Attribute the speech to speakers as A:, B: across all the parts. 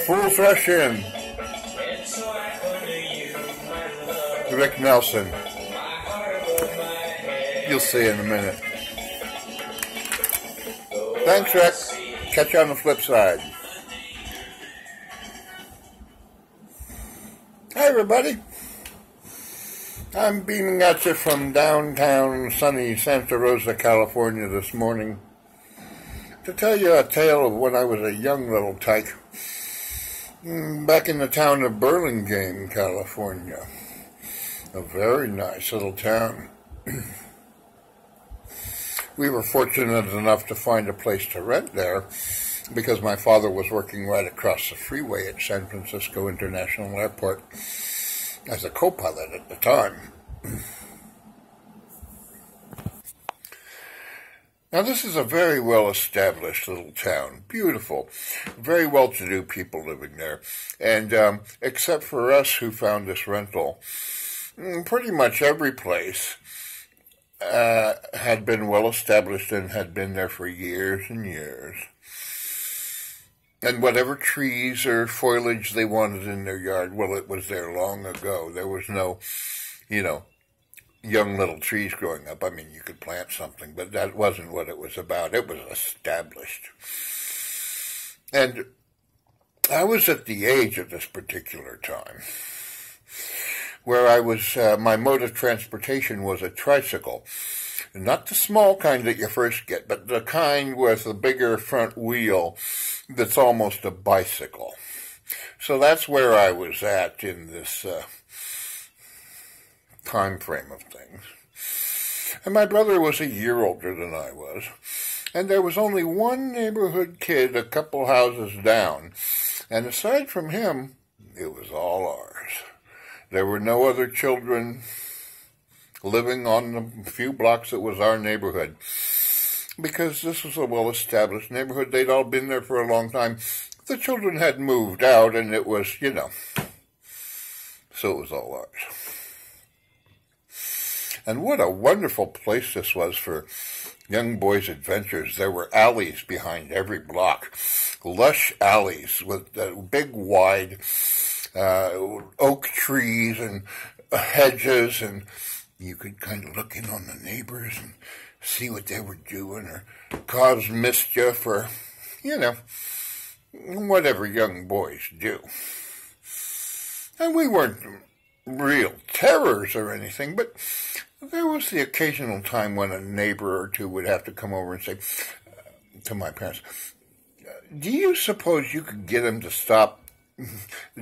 A: Fools rush in. Rick Nelson. You'll see in a minute. Thanks, Rick. Catch you on the flip side. Hi, everybody. I'm beaming at you from downtown sunny Santa Rosa, California this morning to tell you a tale of when I was a young little tyke back in the town of Burlingame, California. A very nice little town. We were fortunate enough to find a place to rent there because my father was working right across the freeway at San Francisco International Airport as a co-pilot at the time. Now, this is a very well-established little town. Beautiful. Very well-to-do people living there. And except for us who found this rental, pretty much every place had been well-established and had been there for years and years. And whatever trees or foliage they wanted in their yard, well, it was there long ago. There was no, young little trees growing up. I mean, you could plant something, but that wasn't what it was about. It was established. And I was at the age at this particular time where I was, my mode of transportation was a tricycle. Not the small kind that you first get, but the kind with a bigger front wheel that's almost a bicycle. So that's where I was at in this time frame of things. And my brother was a year older than I was. And there was only one neighborhood kid a couple houses down. And aside from him, it was all ours. There were no other children living on the few blocks that was our neighborhood. Because this was a well-established neighborhood. They'd all been there for a long time. The children had moved out, and it was, so it was all ours. And what a wonderful place this was for young boys' adventures. There were alleys behind every block. Lush alleys with big, wide oak trees and hedges, and you could kind of look in on the neighbors and see what they were doing or cause mischief or, whatever young boys do. And we weren't real terrors or anything, but there was the occasional time when a neighbor or two would have to come over and say to my parents, do you suppose you could get them to stop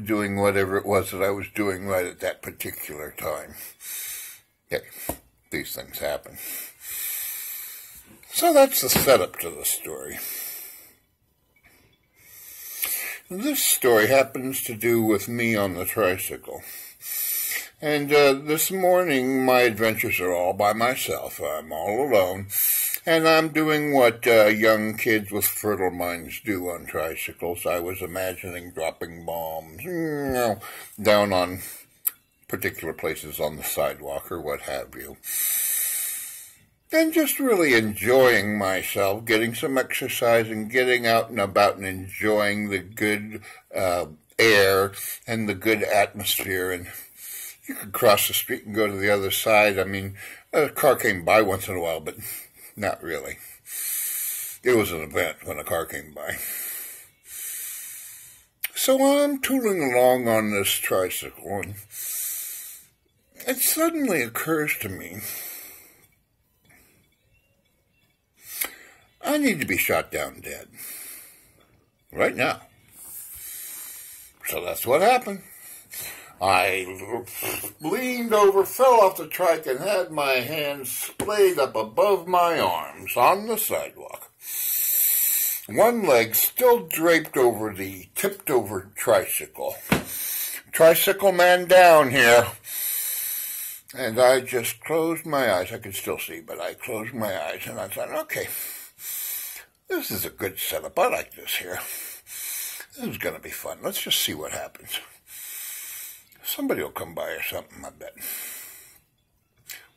A: doing whatever it was that I was doing right at that particular time? Yeah, these things happen. So that's the setup to the story. This story happens to do with me on the tricycle. And this morning, my adventures are all by myself. I'm all alone. And I'm doing what young kids with fertile minds do on tricycles. I was imagining dropping bombs, down on particular places on the sidewalk or what have you. And just really enjoying myself, getting some exercise and getting out and about and enjoying the good air and the good atmosphere. And you could cross the street and go to the other side. I mean, a car came by once in a while, but not really. It was an event when a car came by. So I'm tooling along on this tricycle, and it suddenly occurs to me, I need to be shot down dead. Right now. So that's what happened. I leaned over, fell off the trike, and had my hands splayed up above my arms on the sidewalk. One leg still draped over the tipped-over tricycle. Tricycle man down here. And I just closed my eyes. I could still see, but I closed my eyes, and I thought, okay, this is a good setup. I like this here. This is going to be fun. Let's just see what happens. Somebody will come by or something, I bet.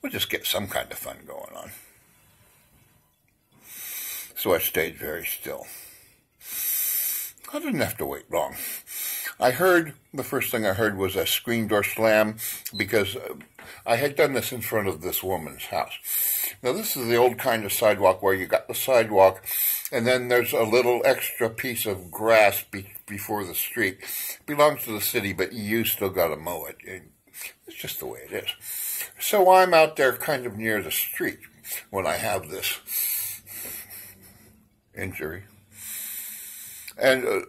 A: We'll just get some kind of fun going on. So I stayed very still. I didn't have to wait long. The first thing I heard was a screen door slam, because I had done this in front of this woman's house. Now, this is the old kind of sidewalk where you got the sidewalk, and then there's a little extra piece of grass before the street. It belongs to the city, but you still got to mow it. It's just the way it is. So I'm out there kind of near the street when I have this injury. And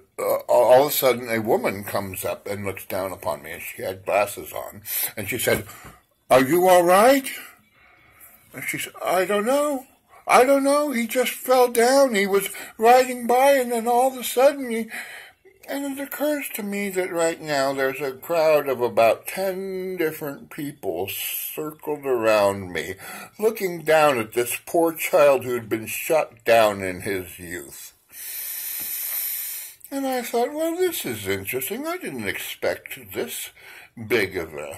A: all of a sudden, a woman comes up and looks down upon me, and she had glasses on. And she said, "Are you all right?" And she said, I don't know. He just fell down. He was riding by, and then all of a sudden, And it occurs to me that right now there's a crowd of about 10 different people circled around me, looking down at this poor child who'd been shot down in his youth. And I thought, well, this is interesting. I didn't expect this big of a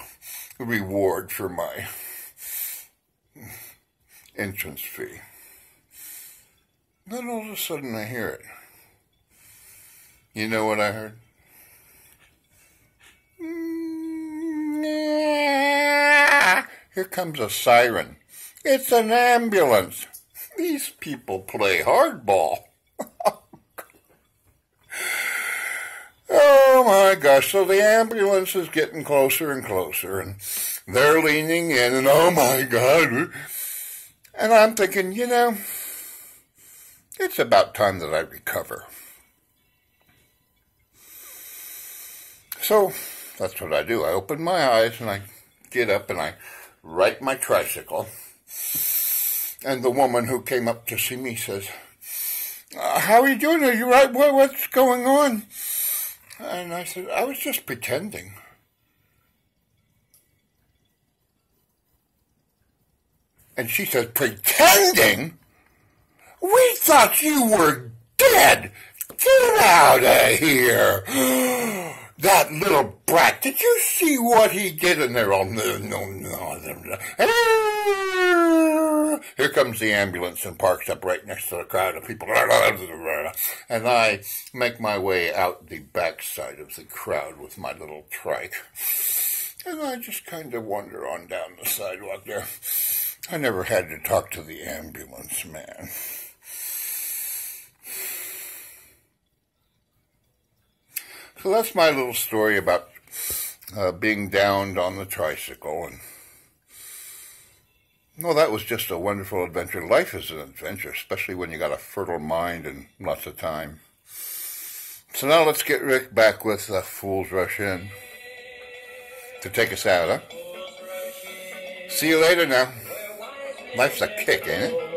A: reward for my entrance fee. Then all of a sudden I hear it. You know what I heard? Here comes a siren. It's an ambulance. These people play hardball. Oh my gosh, so the ambulance is getting closer and closer, and they're leaning in, and oh my God. And I'm thinking, it's about time that I recover. So that's what I do. I open my eyes and I get up and I ride my tricycle. And the woman who came up to see me says, how are you doing? Are you right? What's going on? And I said, I was just pretending. And she said, pretending? We thought you were dead. Get out of here. That little brat, did you see what he did? And they're all, no. Here comes the ambulance and parks up right next to the crowd of people. And I make my way out the backside of the crowd with my little trike. And I just kind of wander on down the sidewalk there. I never had to talk to the ambulance man. So that's my little story about being downed on the tricycle. And well, that was just a wonderful adventure. Life is an adventure, especially when you got a fertile mind and lots of time. So now let's get Rick back with Fools Rush In to take us out, huh? See you later now. Life's a kick, ain't it?